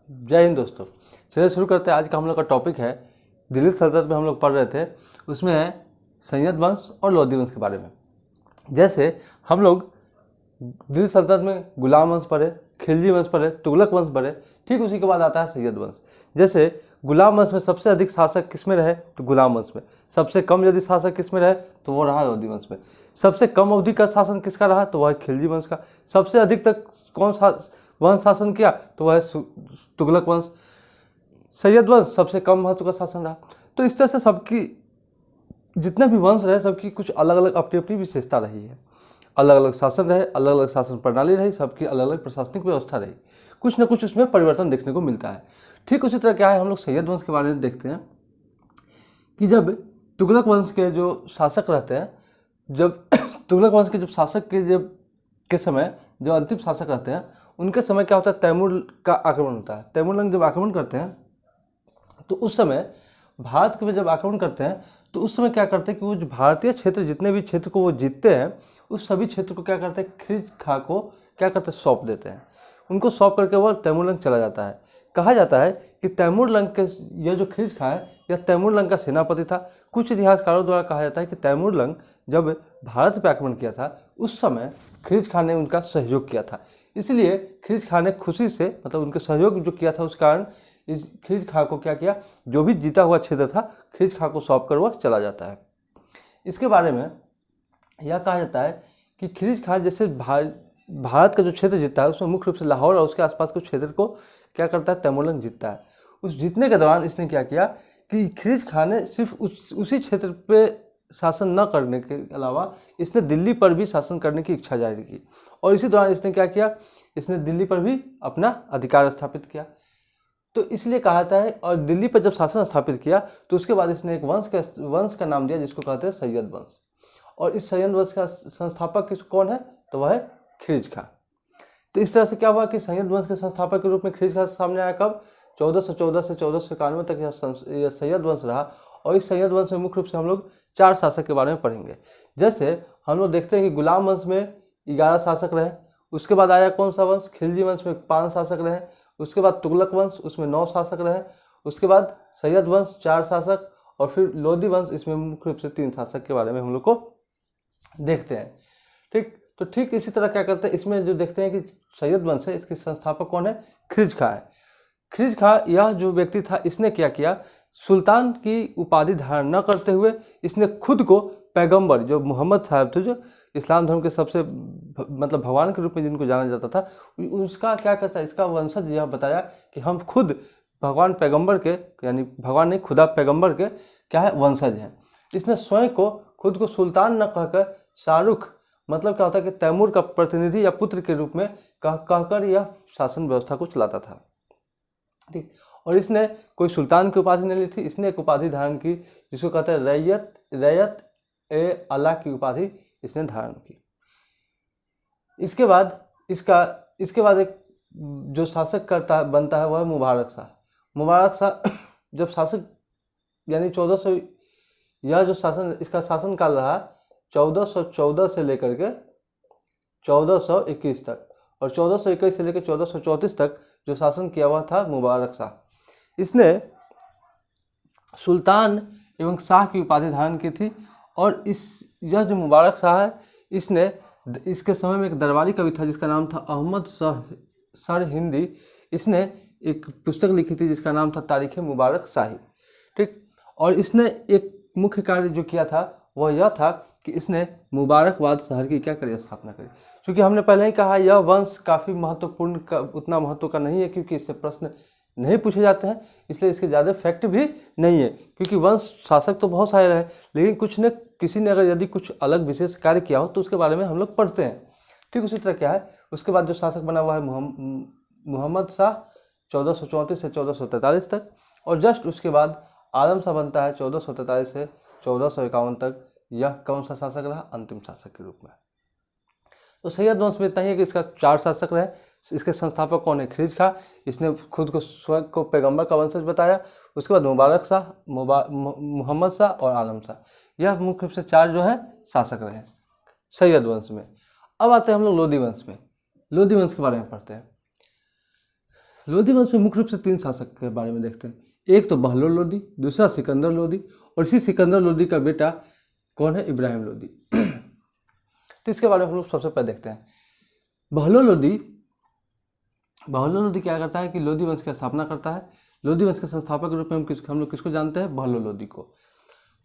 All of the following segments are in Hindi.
जय हिंद दोस्तों। चलिए शुरू करते हैं। आज का हम लोग का टॉपिक है दिल्ली सल्तनत में हम लोग पढ़ रहे थे, उसमें है सैयद वंश और लोधी वंश के बारे में। जैसे हम लोग दिल्ली सल्तनत में गुलाम वंश पढ़े, खिलजी वंश पढ़े, तुगलक वंश पढ़े, ठीक उसी के बाद आता है सैयद वंश। जैसे गुलाम वंश में सबसे अधिक शासक किस में रहे तो गुलाम वंश में, सबसे कम यदि शासक किस में रहे तो वो रहा लोधी वंश में, सबसे कम अवधि का शासन किसका रहा तो वह खिलजी वंश का, सबसे अधिक तक कौन सा वंश शासन किया तो वह तुगलक वंश, सैयद वंश सबसे कम महत्व का शासन रहा। तो इस तरह से सबकी जितने भी वंश रहे सबकी कुछ अलग अलग अपनी अपनी विशेषता रही है, अलग अलग शासन रहे, अलग अलग शासन प्रणाली रही, सबकी अलग अलग प्रशासनिक व्यवस्था रही, कुछ न कुछ उसमें परिवर्तन देखने को मिलता है। ठीक उसी तरह क्या है, हम लोग सैयद वंश के बारे में देखते हैं कि जब तुगलक वंश के जो शासक रहते हैं, जब तुगलक वंश के जब शासक के समय जो अंतिम शासक रहते हैं उनके समय क्या होता है, तैमूर का आक्रमण होता है। तैमूर लोग जब आक्रमण करते हैं तो उस समय भारत के जब आक्रमण करते हैं तो उस समय क्या करते हैं कि वो जो भारतीय क्षेत्र जितने भी क्षेत्र को वो जीतते हैं उस सभी क्षेत्र को क्या करते हैं, खिलजी खां को क्या करते हैं, सौंप देते हैं। उनको सौंप करके वो तैमूर लंग चला जाता है। कहा जाता है कि तैमूर लंग के यह जो खिलजी खां है यह तैमूर लंग का सेनापति था। कुछ इतिहासकारों द्वारा कहा जाता है कि तैमूर लंग जब भारत पर आक्रमण किया था उस समय खिलजी खां ने उनका सहयोग किया था, इसलिए खिलजी खां ने खुशी से मतलब उनके सहयोग जो किया था उस कारण इस खिलजी खां को क्या किया, जो भी जीता हुआ क्षेत्र था खिलजी खां को सौंप कर वह चला जाता है। इसके बारे में यह कहा जाता है कि खिलजी खां जैसे भारत का जो क्षेत्र जीतता है उसमें मुख्य रूप से लाहौर और उसके आसपास के क्षेत्र को क्या करता है, तैमूर लंग जीतता है। उस जीतने के दौरान इसने क्या किया कि खिलजी खां ने सिर्फ उसी क्षेत्र पे शासन न करने के अलावा इसने दिल्ली पर भी शासन करने की इच्छा जाहिर की, और इसी दौरान इसने क्या किया, इसने दिल्ली पर भी अपना अधिकार स्थापित किया। तो इसलिए कहा जाता है, और दिल्ली पर जब शासन स्थापित किया तो उसके बाद इसने एक वंश का नाम दिया जिसको कहते हैं सैयद वंश। और इस सैयद वंश का संस्थापक कौन है तो वह है खिलजी खां। तो इस तरह से क्या हुआ कि सैयद वंश के संस्थापक के रूप में खिलजी खां सामने आया कब, 1414 से 1491 तक यह सैयद वंश रहा। और इस सैयद वंश में मुख्य रूप से हम लोग 4 शासक के बारे में पढ़ेंगे। जैसे हम लोग देखते हैं कि गुलाम वंश में 11 शासक रहे, उसके बाद आया कौन सा वंश, खिलजी वंश में 5 शासक रहे, उसके बाद तुगलक वंश उसमें 9 शासक रहे, उसके बाद सैयद वंश 4 शासक, और फिर लोधी वंश इसमें मुख्य रूप से 3 शासक के बारे में हम लोग को देखते हैं। तो ठीक इसी तरह क्या करते हैं, इसमें जो देखते हैं कि सैयद वंश है इसके संस्थापक कौन है, खिलजी खां है। खिलजी खां यह जो व्यक्ति था इसने क्या किया, सुल्तान की उपाधि धारण न करते हुए इसने खुद को पैगंबर, जो मोहम्मद साहब थे जो इस्लाम धर्म के सबसे मतलब भगवान के रूप में जिनको जाना जाता था, उसका क्या कहता है, इसका वंशज यह बताया कि हम खुद भगवान पैगंबर के, यानी भगवान नहीं खुदा पैगंबर के क्या है, वंशज हैं। इसने स्वयं को खुद को सुल्तान न कहकर शाहरुख, मतलब क्या होता है कि तैमूर का प्रतिनिधि या पुत्र के रूप में कहकर यह शासन व्यवस्था को चलाता था। ठीक, और इसने कोई सुल्तान की उपाधि नहीं ली थी, इसने एक उपाधि धारण की जिसको कहते हैं रैयत ए अला की उपाधि इसने धारण की। इसके बाद एक जो शासक बनता है वह मुबारक शाह। मुबारक शाह जब शासक यानी 1400, यह जो शासन इसका शासन काल रहा 1414 से लेकर के 1421 तक, और 1421 से लेकर 1434 तक जो शासन किया हुआ था मुबारक शाह। इसने सुल्तान एवं शाह की उपाधि धारण की थी। और यह जो मुबारक शाह है इसके समय में एक दरबारी कवि था जिसका नाम था अहमद सर हिंदी। इसने एक पुस्तक लिखी थी जिसका नाम था तारीख मुबारक शाही। ठीक, और इसने एक मुख्य कार्य जो किया था वह यह था कि इसने मुबारकबाद शहर की क्या करी, स्थापना करी। क्योंकि हमने पहले ही कहा यह वंश काफ़ी महत्वपूर्ण उतना महत्व का नहीं है, क्योंकि इससे प्रश्न नहीं पूछे जाते हैं, इसलिए इसके ज़्यादा फैक्ट भी नहीं है। क्योंकि वंश शासक तो बहुत सारे रहे, लेकिन किसी ने अगर यदि कुछ अलग विशेष कार्य किया हो तो उसके बारे में हम लोग पढ़ते हैं। ठीक उसी तरह क्या है, उसके बाद जो शासक बना हुआ है मोहम्मद शाह 1434 से 1443 तक, और जस्ट उसके बाद आलम शाह बनता है 1443 से 1451 तक। यह कौन सा शासक रहा, अंतिम शासक के रूप में। तो सैयद वंश में इतना ही है कि इसका 4 शासक रहे। इसके संस्थापक कौन है, खिलजी खां, इसने खुद को स्वयं को पैगंबर का वंशज बताया। उसके बाद मुबारक शाह, मोहम्मद शाह और आलम शाह, यह मुख्य रूप से 4 जो है शासक रहे सैयद वंश में। अब आते हैं हम लोग लोधी वंश में। लोधी वंश के बारे में पढ़ते हैं। लोधी वंश में मुख्य रूप से 3 शासक के बारे में देखते हैं। एक तो बहलोल लोधी, दूसरा सिकंदर लोधी, और इसी सिकंदर लोधी का बेटा कौन है? इब्राहिम लोधी। तो इसके बारे में हम लोग सबसे पहले देखते हैं। बहलोल लोधी क्या करता है कि लोधी वंश की स्थापना करता है। लोधी वंश के संस्थापक के रूप में हम लोग किसको जानते हैं? बहलोल लोधी को।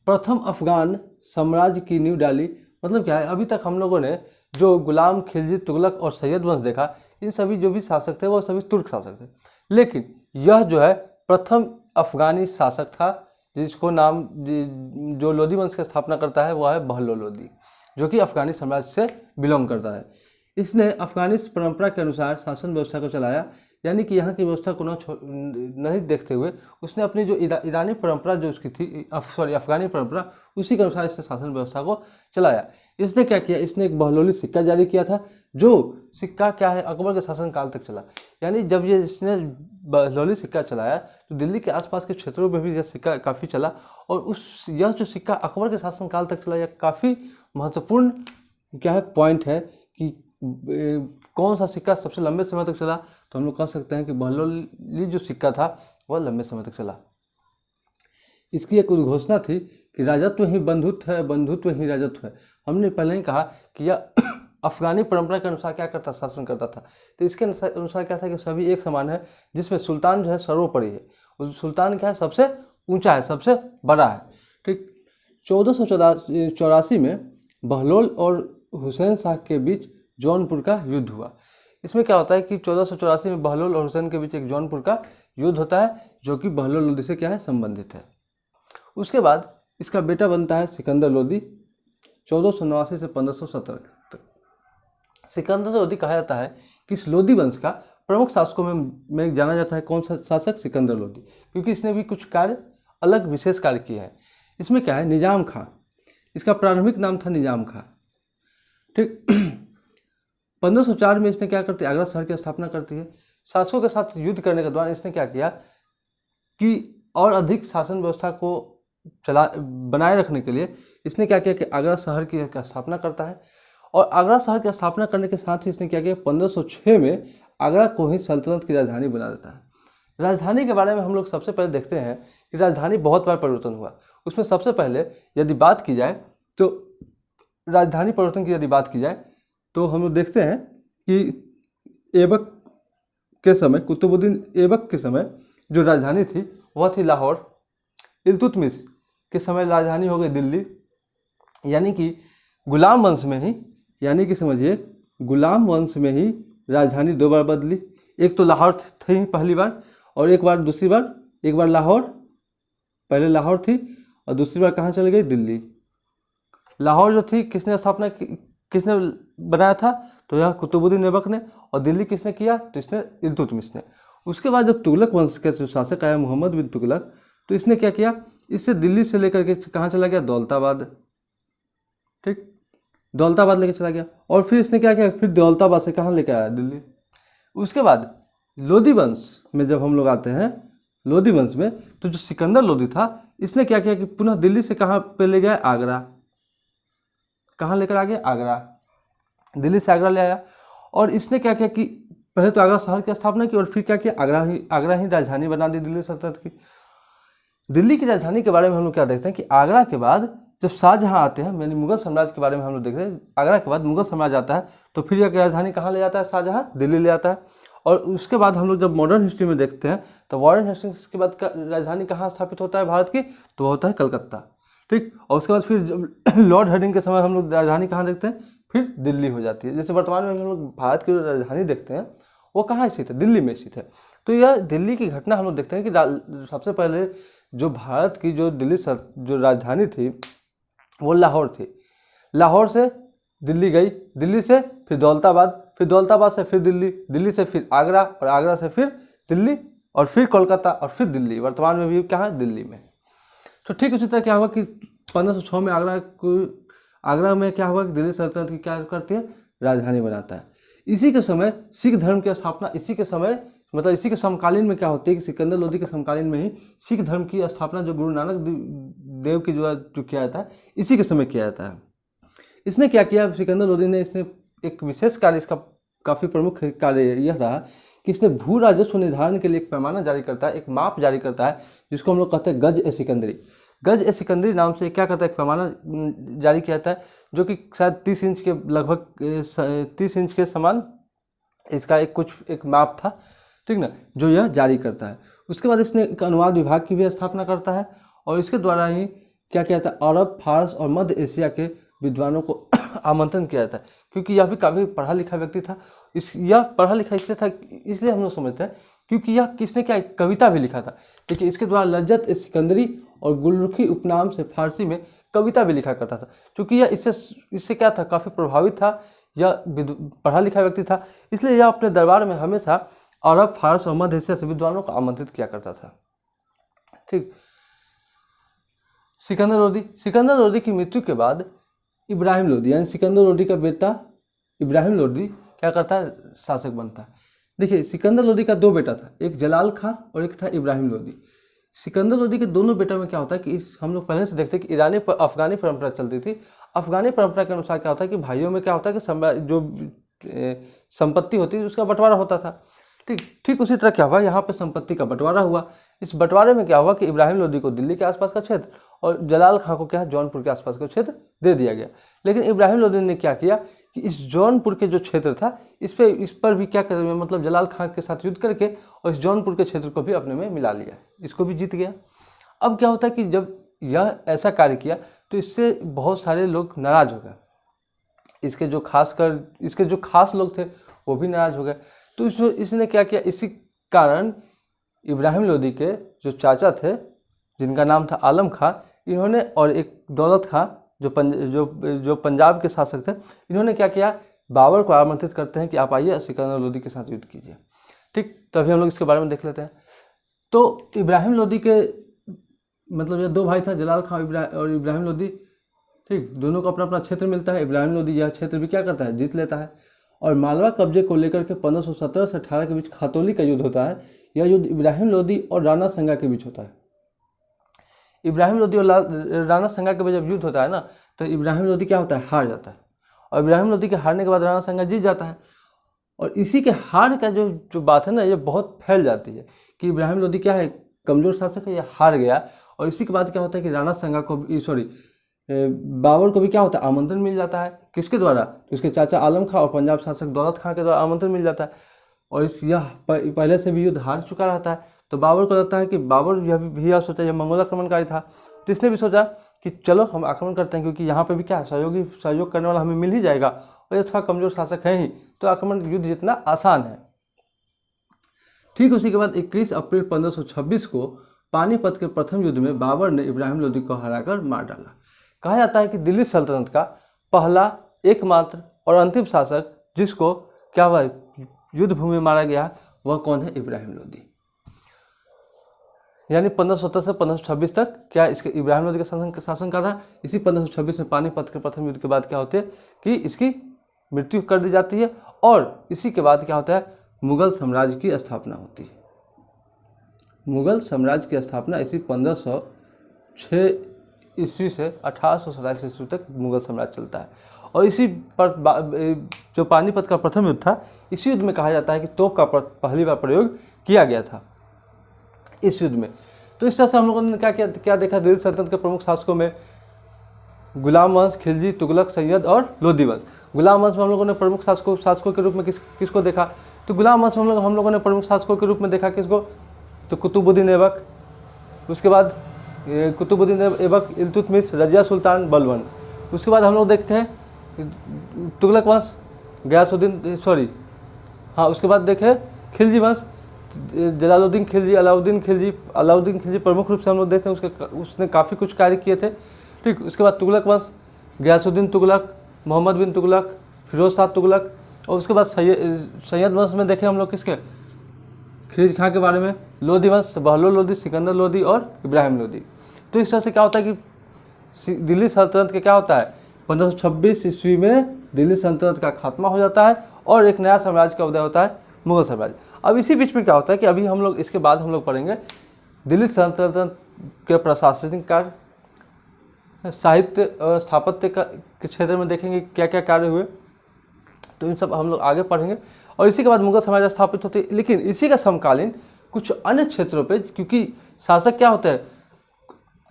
प्रथम अफगान साम्राज्य की नींव डाली। मतलब क्या है, अभी तक हम लोगों ने जो गुलाम, खिलजी, तुगलक और सैयद वंश देखा, इन सभी जो भी शासक थे वो सभी तुर्क शासक थे, लेकिन यह जो है प्रथम अफगानी शासक था, जिसको नाम जो लोधी वंश की स्थापना करता है वह है बहलोल लोधी, जो कि अफगानी साम्राज्य से बिलोंग करता है। इसने अफगानी परंपरा के अनुसार शासन व्यवस्था को चलाया, यानी कि यहाँ की व्यवस्था को नहीं देखते हुए उसने अपनी जो ईरानी परंपरा जो उसकी थी, अफगानी परंपरा, उसी के अनुसार इसने शासन व्यवस्था को चलाया। इसने क्या किया? इसने एक बहलोली सिक्का जारी किया था, जो सिक्का क्या है, अकबर के शासनकाल तक चला। यानी जब ये इसने बहलोली सिक्का चलाया तो दिल्ली के आसपास के क्षेत्रों में भी यह सिक्का काफ़ी चला, और यह जो सिक्का अकबर के शासनकाल तक चला, यह काफ़ी महत्वपूर्ण क्या है पॉइंट है कि कौन सा सिक्का सबसे लंबे समय तक चला। तो हम लोग कह सकते हैं कि बहलोली जो सिक्का था वह लंबे समय तक चला। इसकी एक उद्घोषणा थी कि राजत्व ही बंधुत्व है, बंधुत्व ही राजत्व है। हमने पहले ही कहा कि यह अफगानी परंपरा के अनुसार क्या करता, शासन करता था। तो इसके अनुसार क्या था कि सभी एक समान है, जिसमें सुल्तान जो है सर्वोपरि है। उस सुल्तान क्या है? सबसे ऊंचा है, सबसे बड़ा है। ठीक। 1484 में बहलोल और हुसैन शाह के बीच जौनपुर का युद्ध हुआ। इसमें क्या होता है कि 1484 में बहलोल और हुसैन के बीच एक जौनपुर का युद्ध होता है, जो कि बहलोल लोधी से क्या है? संबंधित है। उसके बाद इसका बेटा बनता है सिकंदर लोधी, 1489 से 1570 तक। सिकंदर लोधी कहा जाता है कि इस लोधी वंश का प्रमुख शासकों में जाना जाता है। कौन सा शासक? सिकंदर लोधी, क्योंकि इसने भी कुछ कार्य अलग विशेष कार्य किए हैं। इसमें क्या है? निजाम खां, इसका प्रारंभिक नाम था निजाम खां। ठीक। 1504 में इसने क्या करती है? आगरा शहर की स्थापना करती है। शासकों के साथ युद्ध करने के दौरान इसने क्या किया कि और अधिक शासन व्यवस्था को बनाए रखने के लिए इसने क्या किया कि आगरा शहर की स्थापना करता है। और आगरा शहर की स्थापना करने के साथ ही इसने क्या किया? 1506 में आगरा को ही सल्तनत की राजधानी बना देता है। राजधानी के बारे में हम लोग सबसे पहले देखते हैं कि राजधानी बहुत बार परिवर्तन हुआ। उसमें सबसे पहले यदि बात की जाए तो राजधानी परिवर्तन की यदि बात की जाए तो हम लोग देखते हैं कि ऐबक के समय, कुतुबुद्दीन ऐबक के समय जो राजधानी थी वह थी लाहौर। इल्तुतमिश के समय राजधानी हो गई दिल्ली। यानी कि गुलाम वंश में ही, यानी कि समझिए गुलाम वंश में ही राजधानी 2 बार बदली। एक तो लाहौर थी पहली बार, और एक बार लाहौर, पहले लाहौर थी और दूसरी बार कहाँ चली गई? दिल्ली। लाहौर जो थी किसने स्थापना किसने बनाया था? तो यह कुतुबुद्दीन ऐबक ने। और दिल्ली किसने किया? तो इसने इल्तुतमिश ने। उसके बाद जब तुगलक वंश के जो शासक आया मोहम्मद बिन तुगलक, तो इसने क्या किया? इससे दिल्ली से लेकर के कहाँ चला गया? दौलताबाद। ठीक, दौलताबाद लेकर चला गया। और फिर इसने क्या किया? फिर दौलताबाद से कहाँ लेकर आया? दिल्ली। उसके बाद लोधी वंश में जब हम लोग आते हैं, लोधी वंश में तो जो सिकंदर लोधी था इसने क्या किया कि पुनः दिल्ली से कहाँ पे ले गया? आगरा। कहाँ लेकर आ गया? आगरा। दिल्ली से आगरा ले आया। और इसने क्या किया कि पहले तो आगरा शहर की स्थापना की और फिर क्या किया? आगरा ही राजधानी बना दी दिल्ली सल्तनत की। दिल्ली की राजधानी के बारे में हम लोग क्या देखते हैं कि आगरा के बाद जब शाहजहाँ आते हैं, यानी मुगल साम्राज्य के बारे में हम लोग देखते हैं, आगरा के बाद मुगल साम्राज्य आता है तो फिर यह राजधानी कहाँ ले जाता है? शाहजहाँ दिल्ली ले आता है। और उसके बाद हम लोग जब मॉडर्न हिस्ट्री में देखते हैं तो वॉरेन हेस्टिंग्स के बाद राजधानी कहाँ स्थापित होता है भारत की? तो होता है कलकत्ता। ठीक, और उसके बाद फिर जब लॉर्ड हार्डिंग के समय हम लोग राजधानी कहाँ देखते हैं? फिर दिल्ली हो जाती है। जैसे वर्तमान में हम लोग भारत की जो राजधानी देखते हैं वो कहाँ स्थित है? दिल्ली में स्थित है। तो यह दिल्ली की घटना हम लोग देखते हैं कि सबसे पहले जो भारत की जो जो राजधानी थी वो लाहौर थी। लाहौर से दिल्ली गई, दिल्ली से फिर दौलताबाद, फिर दौलताबाद से फिर दिल्ली, दिल्ली से फिर आगरा, और आगरा से फिर दिल्ली, और फिर कोलकाता, और फिर दिल्ली। वर्तमान में भी कहाँ है? दिल्ली में। तो ठीक उसी तरह क्या हुआ कि 1506 में आगरा में क्या हुआ कि दिल्ली सल्तनत की क्या करती है? राजधानी बनाता है। इसी के समय सिख धर्म की स्थापना, इसी के समय मतलब इसी के समकालीन में क्या होती है कि सिकंदर लोधी के समकालीन में ही सिख धर्म की स्थापना जो गुरु नानक देव की जो किया जाता है, इसी के समय किया जाता है। इसने क्या किया? सिकंदर लोधी ने इसने एक विशेष कार्य इसका काफ़ी प्रमुख कार्य यह रहा कि इसने भू राजस्व निर्धारण के लिए एक पैमाना जारी करता है, एक माप जारी करता है, जिसको हम लोग कहते हैं गज ए सिकंदरी। गज ए सिकंदरी नाम से क्या करता है, एक पैमाना जारी किया जाता है, जो कि शायद 30 इंच के लगभग 30 इंच के समान इसका एक माप था, ठीक ना, जो यह जारी करता है। उसके बाद इसने एक अनुवाद विभाग की भी स्थापना करता है, और इसके द्वारा ही क्या किया जाता है, अरब, फारस और मध्य एशिया के विद्वानों को आमंत्रण किया जाता है, क्योंकि यह भी काफ़ी पढ़ा लिखा व्यक्ति था। यह पढ़ा लिखा इसलिए था, इसलिए हम लोग समझते हैं क्योंकि यह किसने क्या कविता भी लिखा था। देखिए, इसके द्वारा लज्जत ए सिकंदरी और गुलरुखी उपनाम से फारसी में कविता भी लिखा करता था। क्योंकि यह इससे क्या था, काफ़ी प्रभावित था, यह पढ़ा लिखा व्यक्ति था, इसलिए यह अपने दरबार में हमेशा अरब, फारस और मध्य एशिया से विद्वानों को आमंत्रित किया करता था। ठीक। सिकंदर लोदी की मृत्यु के बाद इब्राहिम लोदी, यानी सिकंदर लोदी का बेटा इब्राहिम लोदी क्या करता है, शासक बनता है। देखिए, सिकंदर लोदी का 2 बेटा था, एक जलाल खां और एक था इब्राहिम लोदी। सिकंदर लोदी के दोनों बेटों में क्या होता है कि हम लोग पहले से देखते हैं कि ईरानी अफगानी परंपरा चलती थी। अफगानी परंपरा के अनुसार क्या होता है कि भाइयों में क्या होता है कि जो संपत्ति होती है उसका बंटवारा होता था। ठीक उसी तरह क्या हुआ, यहाँ पे संपत्ति का बंटवारा हुआ। इस बंटवारे में क्या हुआ कि इब्राहिम लोदी को दिल्ली के आसपास का क्षेत्र और जलाल खां को क्या जौनपुर के आसपास का क्षेत्र दे दिया गया। लेकिन इब्राहिम लोदी ने क्या किया कि इस जौनपुर के जो क्षेत्र था इस पर भी क्या कर, मतलब जलाल खां के साथ युद्ध करके और इस जौनपुर के क्षेत्र को भी अपने में मिला लिया, इसको भी जीत गया। अब क्या होता है कि जब यह ऐसा कार्य किया तो इससे बहुत सारे लोग नाराज हो गए, इसके जो खास लोग थे वो भी नाराज हो गए। तो इसने क्या किया, इसी कारण इब्राहिम लोदी के जो चाचा थे जिनका नाम था आलम खां, इन्होंने, और एक दौलत खां जो पंजाब के शासक थे, इन्होंने क्या किया, बाबर को आमंत्रित करते हैं कि आप आइए सिकंदर लोदी के साथ युद्ध कीजिए। ठीक, तभी हम लोग इसके बारे में देख लेते हैं। तो इब्राहिम लोदी के मतलब ये 2 भाई था, जलाल खां और इब्राहिम लोदी। ठीक, दोनों को अपना अपना क्षेत्र मिलता है। इब्राहिम लोदी यह क्षेत्र भी क्या करता है, जीत लेता है। और मालवा कब्जे को लेकर के 1517 से 18 के बीच खातौली का युद्ध होता है। यह युद्ध इब्राहिम लोदी और राणा संगा के बीच होता है। इब्राहिम लोदी और राणा संगा के बीच जब युद्ध होता है ना, तो इब्राहिम लोदी क्या होता है, हार जाता है, और इब्राहिम लोदी के हारने के बाद राणा संगा जीत जाता है। और इसी के हार का जो बात है ना, ये बहुत फैल जाती है कि इब्राहिम लोदी क्या है, कमजोर शासक है, यह हार गया। और इसी के बाद क्या होता है कि राणा संगा को बाबर को भी क्या होता है, आमंत्रण मिल जाता है। किसके द्वारा, तो उसके चाचा आलम खां और पंजाब शासक दौलत खां के द्वारा आमंत्रण मिल जाता है। और यह पहले से भी युद्ध हार चुका रहता है। तो बाबर को लगता है कि बाबर यह भी सोचा, यह मंगोल आक्रमणकारी था, तो इसने भी सोचा कि चलो हम आक्रमण करते हैं, क्योंकि यहाँ पे भी क्या है, सहयोग करने वाला हमें मिल ही जाएगा, और ये थोड़ा कमजोर शासक है ही, तो आक्रमण युद्ध जितना आसान है। ठीक उसी के बाद 21 अप्रैल 1526 को पानीपत के प्रथम युद्ध में बाबर ने इब्राहिम लोदी को हराकर मार डाला। कहा जाता है कि दिल्ली सल्तनत का पहला, एकमात्र और अंतिम शासक जिसको क्या हुआ, युद्ध भूमि में मारा गया, वह कौन है, इब्राहिम लोदी। यानी 1517 से 1526 तक क्या इसके इब्राहिम लोदी का शासन कर रहा है। इसी 1526 में पानीपत के प्रथम युद्ध के बाद क्या होते है कि इसकी मृत्यु कर दी जाती है, और इसी के बाद क्या होता है, मुगल साम्राज्य की स्थापना होती है। मुगल साम्राज्य की स्थापना इसी 1506 ईस्वी से 1827 ईस्वी तक मुगल साम्राज्य चलता है। और इसी पर जो पानीपत का प्रथम युद्ध था, इसी युद्ध में कहा जाता है कि तोप का पहली बार प्रयोग किया गया था इस युद्ध में। तो इस तरह से हम लोगों ने क्या देखा, दिल्ली सल्तनत के प्रमुख शासकों में गुलाम वंश, खिलजी, तुगलक, सैयद और लोदी वंश। गुलाम वंश में हम लोगों ने प्रमुख शासकों के रूप में किसको देखा, तो गुलाम वंश में हम लोगों ने प्रमुख शासकों के रूप में देखा किसको, तो कुतुबुद्दीन ऐबक, उसके बाद कुतुबुद्दीन ऐबक, इल्तुतमिश, रजिया सुल्तान, बलबन। उसके बाद हम लोग देखते हैं तुगलक वंश, उसके बाद देखें खिलजी वंश, जलालुद्दीन खिलजी, अलाउद्दीन खिलजी प्रमुख रूप से हम लोग देखते हैं, उसने काफ़ी कुछ कार्य किए थे। ठीक, उसके बाद तुगलक वंश, गयासुद्दीन तुगलक, मोहम्मद बिन तुगलक, फिरोज शाह तुगलक, और उसके बाद सैयद वंश में देखें हम लोग किसके, खिलजी खां के बारे में, लोदी वंश, बहलोल लोदी, सिकंदर लोदी और इब्राहिम लोदी। तो इस तरह से क्या होता है कि दिल्ली सल्तनत के क्या होता है, 1526 ईस्वी में दिल्ली सल्तनत का खात्मा हो जाता है और एक नया साम्राज्य का उदय होता है, मुगल साम्राज्य। अब इसी बीच में क्या होता है कि अभी हम लोग इसके बाद हम लोग पढ़ेंगे दिल्ली सल्तनत के प्रशासनिक कार्य, साहित्य और स्थापत्य के क्षेत्र में देखेंगे क्या क्या कार्य हुए। तो इन सब हम लोग आगे पढ़ेंगे। और इसी के बाद मुगल साम्राज्य स्थापित होते, लेकिन इसी का समकालीन कुछ अन्य क्षेत्रों पे, क्योंकि शासक क्या होते हैं,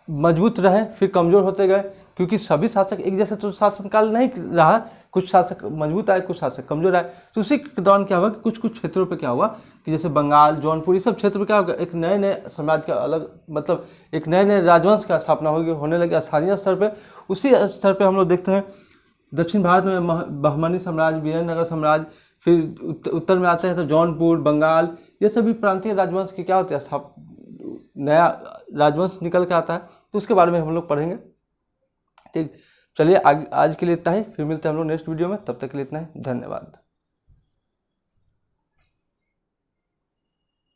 मजबूत रहे फिर कमज़ोर होते गए, क्योंकि सभी शासक एक जैसे तो शासनकाल नहीं रहा, कुछ शासक मजबूत आए, कुछ शासक कमजोर आए। तो उसी के दौरान क्या हुआ कि कुछ कुछ क्षेत्रों पे क्या हुआ कि जैसे बंगाल, जौनपुर, ये सब क्षेत्र पे क्या होगा, एक नए नए साम्राज्य का अलग मतलब एक नए नए राजवंश का स्थापना होने लगे स्थानीय स्तर पर। उसी स्तर पर हम लोग देखते हैं दक्षिण भारत में बहमनी साम्राज्य, विजयनगर साम्राज्य, फिर उत्तर में आते हैं तो जौनपुर, बंगाल, ये सभी प्रांतीय राजवंश के क्या होते हैं, नया राजवंश निकल के आता है। तो उसके बारे में हम लोग पढ़ेंगे। ठीक, चलिए आज के लिए इतना ही, फिर मिलते हैं हम लोग नेक्स्ट वीडियो में। तब तक के लिए इतना ही, धन्यवाद।